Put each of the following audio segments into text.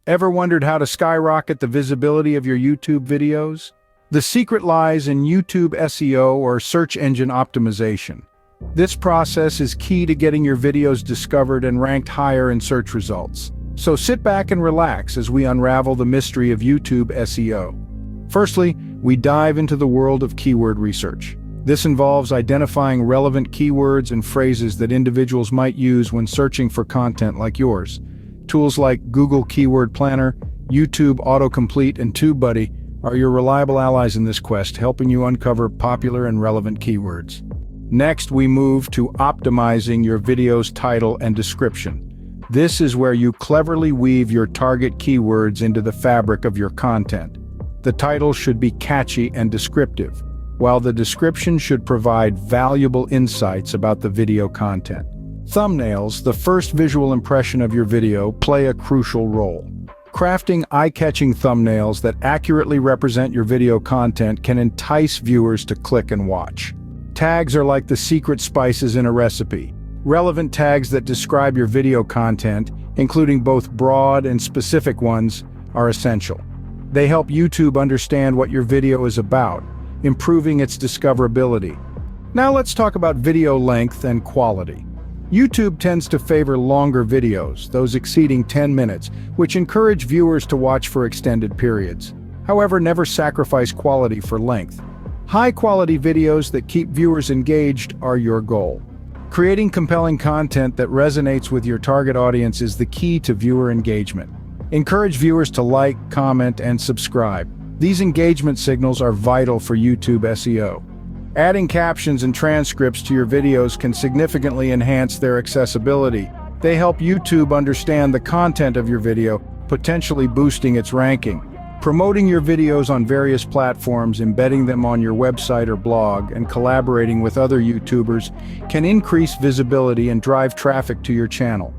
Ever wondered how to skyrocket the visibility of your YouTube videos? The secret lies in YouTube SEO, or search engine optimization. This process is key to getting your videos discovered and ranked higher in search results. So sit back and relax as we unravel the mystery of YouTube SEO. Firstly, we dive into the world of keyword research. This involves identifying relevant keywords and phrases that individuals might use when searching for content like yours. Tools like Google Keyword Planner, YouTube Autocomplete, and TubeBuddy are your reliable allies in this quest, helping you uncover popular and relevant keywords. Next, we move to optimizing your video's title and description. This is where you cleverly weave your target keywords into the fabric of your content. The title should be catchy and descriptive, while the description should provide valuable insights about the video content. Thumbnails, the first visual impression of your video, play a crucial role. Crafting eye-catching thumbnails that accurately represent your video content can entice viewers to click and watch. Tags are like the secret spices in a recipe. Relevant tags that describe your video content, including both broad and specific ones, are essential. They help YouTube understand what your video is about, improving its discoverability. Now let's talk about video length and quality. YouTube tends to favor longer videos, those exceeding 10 minutes, which encourage viewers to watch for extended periods. However, never sacrifice quality for length. High-quality videos that keep viewers engaged are your goal. Creating compelling content that resonates with your target audience is the key to viewer engagement. Encourage viewers to like, comment, and subscribe. These engagement signals are vital for YouTube SEO. Adding captions and transcripts to your videos can significantly enhance their accessibility. They help YouTube understand the content of your video, potentially boosting its ranking. Promoting your videos on various platforms, embedding them on your website or blog, and collaborating with other YouTubers can increase visibility and drive traffic to your channel.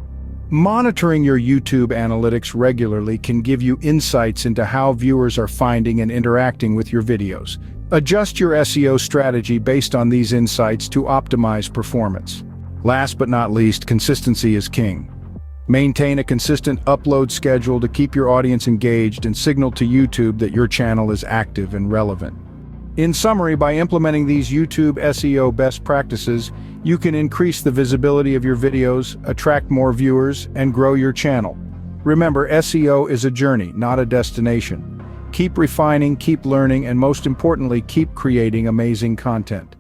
Monitoring your YouTube analytics regularly can give you insights into how viewers are finding and interacting with your videos. Adjust your SEO strategy based on these insights to optimize performance. Last but not least, consistency is king. Maintain a consistent upload schedule to keep your audience engaged and signal to YouTube that your channel is active and relevant. In summary, by implementing these YouTube SEO best practices, you can increase the visibility of your videos, attract more viewers, and grow your channel. Remember, SEO is a journey, not a destination. Keep refining, keep learning, and most importantly, keep creating amazing content.